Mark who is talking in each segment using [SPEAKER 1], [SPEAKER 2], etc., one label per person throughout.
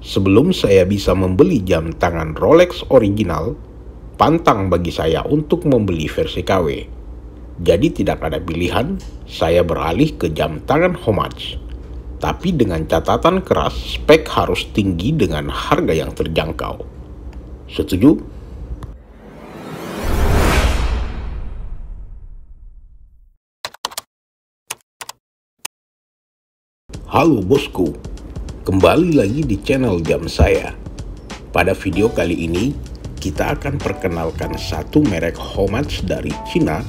[SPEAKER 1] Sebelum saya bisa membeli jam tangan Rolex original, pantang bagi saya untuk membeli versi KW. Jadi tidak ada pilihan, saya beralih ke jam tangan homage. Tapi dengan catatan keras, spek harus tinggi dengan harga yang terjangkau. Setuju? Halo bosku, kembali lagi di channel jam saya. Pada video kali ini, kita akan perkenalkan satu merek homage dari Cina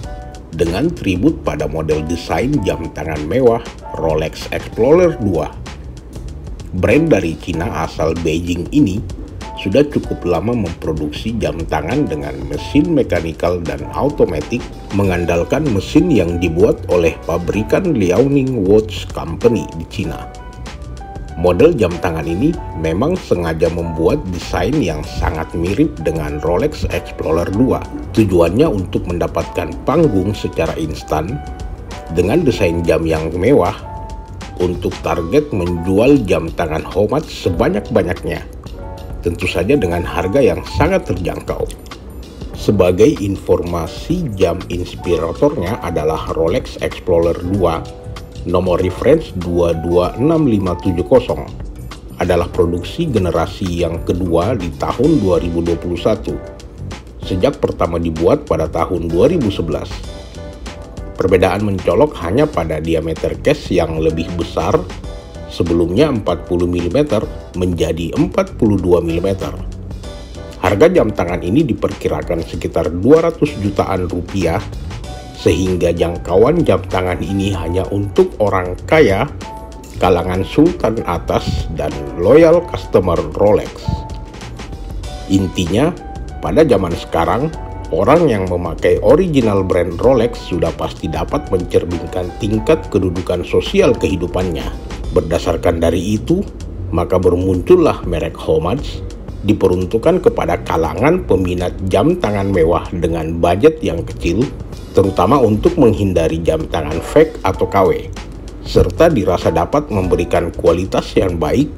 [SPEAKER 1] dengan tribut pada model desain jam tangan mewah Rolex Explorer 2. Brand dari Cina asal Beijing ini sudah cukup lama memproduksi jam tangan dengan mesin mekanikal dan automatik, mengandalkan mesin yang dibuat oleh pabrikan Liaoning Watch Company di Cina. Model jam tangan ini memang sengaja membuat desain yang sangat mirip dengan Rolex Explorer 2. Tujuannya untuk mendapatkan panggung secara instan dengan desain jam yang mewah untuk target menjual jam tangan homage sebanyak-banyaknya. Tentu saja dengan harga yang sangat terjangkau. Sebagai informasi, jam inspiratornya adalah Rolex Explorer 2, nomor reference 226570. Adalah produksi generasi yang kedua di tahun 2021, sejak pertama dibuat pada tahun 2011. Perbedaan mencolok hanya pada diameter case yang lebih besar, sebelumnya 40 mm menjadi 42 mm. Harga jam tangan ini diperkirakan sekitar 200 jutaan rupiah, sehingga jangkauan jam tangan ini hanya untuk orang kaya, kalangan sultan atas, dan loyal customer Rolex. Intinya, pada zaman sekarang, orang yang memakai original brand Rolex sudah pasti dapat mencerminkan tingkat kedudukan sosial kehidupannya. Berdasarkan dari itu, maka bermuncullah merek homage diperuntukkan kepada kalangan peminat jam tangan mewah dengan budget yang kecil, terutama untuk menghindari jam tangan fake atau KW, serta dirasa dapat memberikan kualitas yang baik,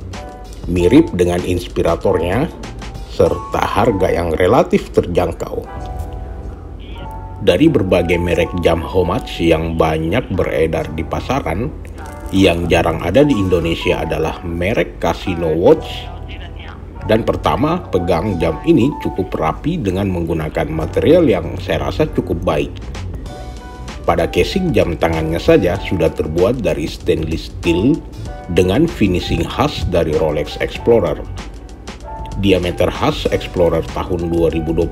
[SPEAKER 1] mirip dengan inspiratornya, serta harga yang relatif terjangkau. Dari berbagai merek jam homage yang banyak beredar di pasaran, yang jarang ada di Indonesia adalah merek Casino Watch. Dan pertama, pegang jam ini cukup rapi dengan menggunakan material yang saya rasa cukup baik. Pada casing jam tangannya saja sudah terbuat dari stainless steel dengan finishing khas dari Rolex Explorer. Diameter khas Explorer tahun 2021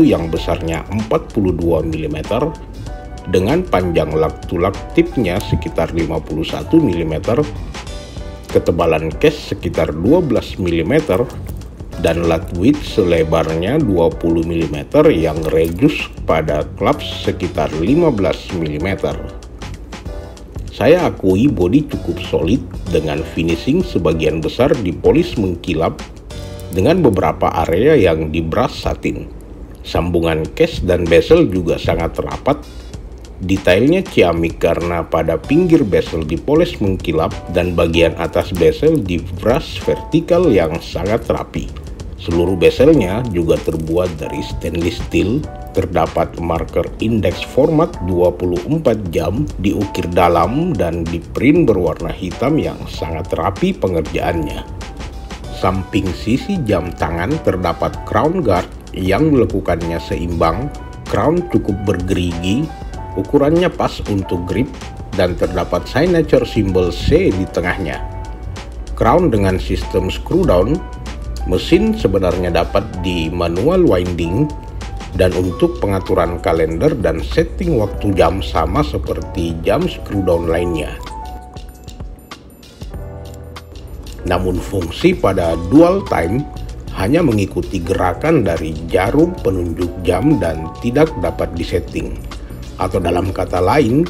[SPEAKER 1] yang besarnya 42 mm dengan panjang lak-tulak tipnya sekitar 51 mm, ketebalan case sekitar 12 mm, dan lat width selebarnya 20 mm yang reduce pada clutch sekitar 15 mm. Saya akui bodi cukup solid dengan finishing sebagian besar dipolis mengkilap dengan beberapa area yang di brush satin. Sambungan case dan bezel juga sangat rapat. Detailnya ciamik karena pada pinggir bezel dipoles mengkilap dan bagian atas bezel di brush vertikal yang sangat rapi. Seluruh bezelnya juga terbuat dari stainless steel. Terdapat marker indeks format 24 jam diukir dalam dan di print berwarna hitam yang sangat rapi pengerjaannya. Samping sisi jam tangan terdapat crown guard yang melekukannya seimbang. Crown cukup bergerigi, ukurannya pas untuk grip, dan terdapat signature simbol C di tengahnya. Crown dengan sistem screw down, mesin sebenarnya dapat di manual winding, dan untuk pengaturan kalender dan setting waktu jam sama seperti jam screw down lainnya. Namun fungsi pada dual time hanya mengikuti gerakan dari jarum penunjuk jam dan tidak dapat disetting. Atau dalam kata lain,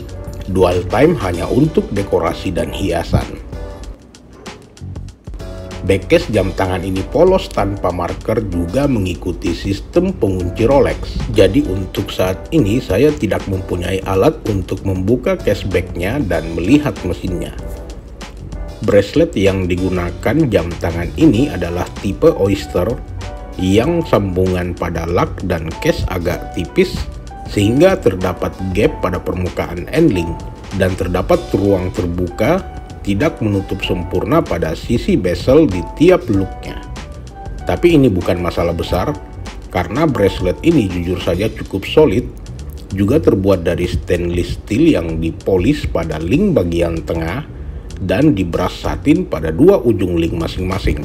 [SPEAKER 1] dual time hanya untuk dekorasi dan hiasan. Backcase jam tangan ini polos tanpa marker juga mengikuti sistem pengunci Rolex. Jadi untuk saat ini saya tidak mempunyai alat untuk membuka case backnya dan melihat mesinnya. Bracelet yang digunakan jam tangan ini adalah tipe Oyster yang sambungan pada lug dan case agak tipis sehingga terdapat gap pada permukaan end-link dan terdapat ruang terbuka tidak menutup sempurna pada sisi bezel di tiap looknya. Tapi ini bukan masalah besar karena bracelet ini jujur saja cukup solid, juga terbuat dari stainless steel yang dipolis pada link bagian tengah dan dibras satin pada dua ujung link masing-masing.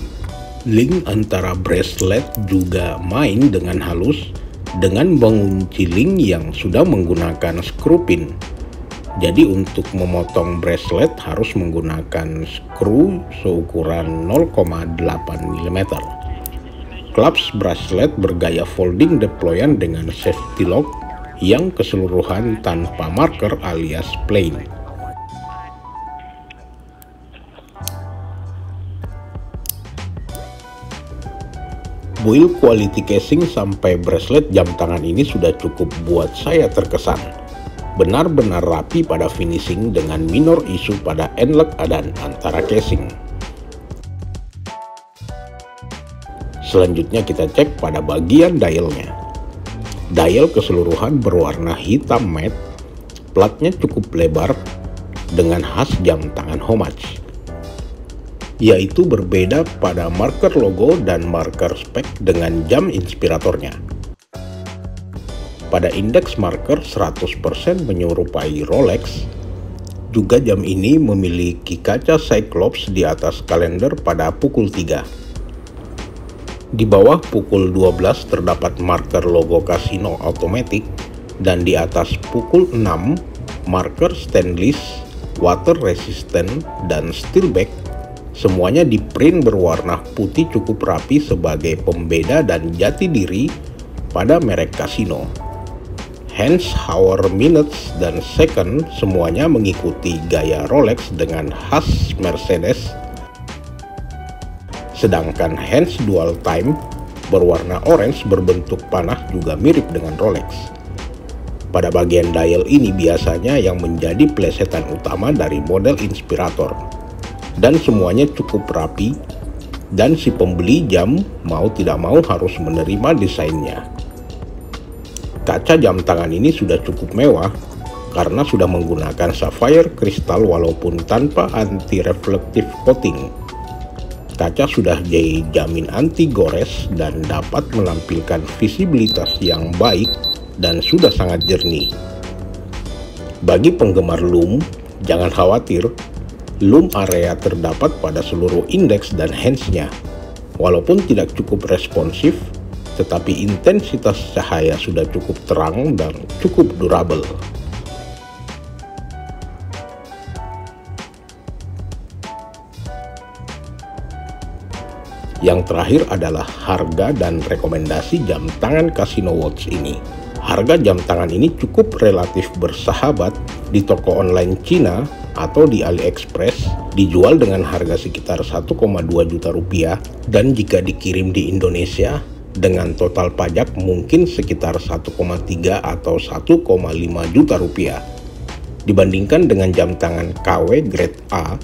[SPEAKER 1] Link antara bracelet juga main dengan halus dengan mengunci link yang sudah menggunakan screw pin. Jadi untuk memotong bracelet harus menggunakan skru seukuran 0,8 mm. Clasp bracelet bergaya folding deployan dengan safety lock yang keseluruhan tanpa marker alias plain. Build quality casing sampai bracelet jam tangan ini sudah cukup buat saya terkesan. Benar-benar rapi pada finishing dengan minor isu pada end-lock dan antara casing. Selanjutnya kita cek pada bagian dialnya. Dial keseluruhan berwarna hitam matte, platnya cukup lebar dengan khas jam tangan Homage, yaitu berbeda pada marker logo dan marker spek dengan jam inspiratornya. Pada indeks marker 100% menyerupai Rolex. Juga jam ini memiliki kaca Cyclops di atas kalender pada pukul 3. Di bawah pukul 12 terdapat marker logo Casino Automatic dan di atas pukul 6 marker stainless, water resistant, dan steel back. Semuanya di print berwarna putih cukup rapi sebagai pembeda dan jati diri pada merek Casino. Hands, hour, minutes, dan second semuanya mengikuti gaya Rolex dengan khas Mercedes. Sedangkan hands dual time berwarna orange berbentuk panah juga mirip dengan Rolex. Pada bagian dial ini biasanya yang menjadi plesetan utama dari model inspirator. Dan semuanya cukup rapi, dan si pembeli jam mau tidak mau harus menerima desainnya. Kaca jam tangan ini sudah cukup mewah karena sudah menggunakan sapphire kristal walaupun tanpa anti-reflective coating. Kaca sudah dijamin anti gores dan dapat menampilkan visibilitas yang baik dan sudah sangat jernih. Bagi penggemar lume, jangan khawatir. Lume area terdapat pada seluruh indeks dan hands-nya. Walaupun tidak cukup responsif, tetapi intensitas cahaya sudah cukup terang dan cukup durable. Yang terakhir adalah harga dan rekomendasi jam tangan Casino Watch ini. Harga jam tangan ini cukup relatif bersahabat di toko online Cina atau di AliExpress, dijual dengan harga sekitar 1,2 juta rupiah, dan jika dikirim di Indonesia dengan total pajak mungkin sekitar 1,3 atau 1,5 juta rupiah. Dibandingkan dengan jam tangan KW grade A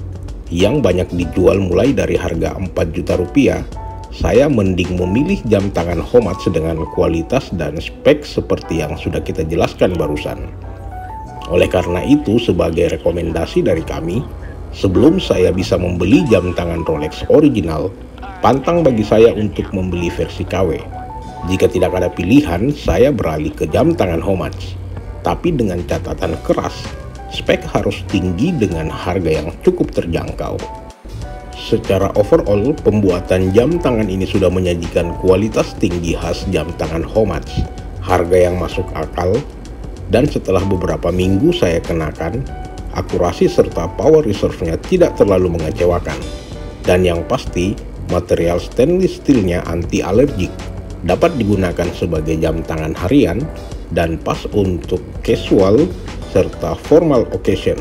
[SPEAKER 1] yang banyak dijual mulai dari harga 4 juta rupiah, saya mending memilih jam tangan Homage dengan kualitas dan spek seperti yang sudah kita jelaskan barusan. Oleh karena itu, sebagai rekomendasi dari kami, sebelum saya bisa membeli jam tangan Rolex original, pantang bagi saya untuk membeli versi KW. Jika tidak ada pilihan, saya beralih ke jam tangan Homage. Tapi dengan catatan keras, spek harus tinggi dengan harga yang cukup terjangkau. Secara overall, pembuatan jam tangan ini sudah menyajikan kualitas tinggi khas jam tangan Homage, harga yang masuk akal, dan setelah beberapa minggu saya kenakan, akurasi serta power reserve-nya tidak terlalu mengecewakan. Dan yang pasti, material stainless steel-nya anti-alergik, dapat digunakan sebagai jam tangan harian, dan pas untuk casual serta formal occasion.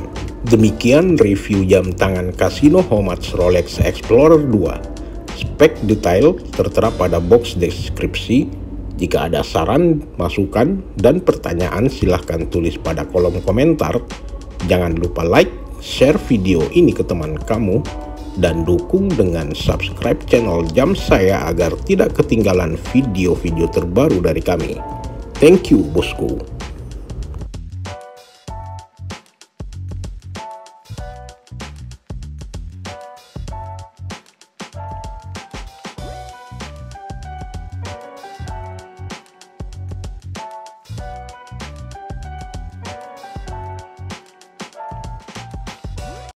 [SPEAKER 1] Demikian review jam tangan Casino Homage Rolex Explorer 2. Spek detail tertera pada box deskripsi. Jika ada saran, masukan, dan pertanyaan silahkan tulis pada kolom komentar. Jangan lupa like, share video ini ke teman kamu, dan dukung dengan subscribe channel Jam Saya agar tidak ketinggalan video-video terbaru dari kami. Thank you, bosku.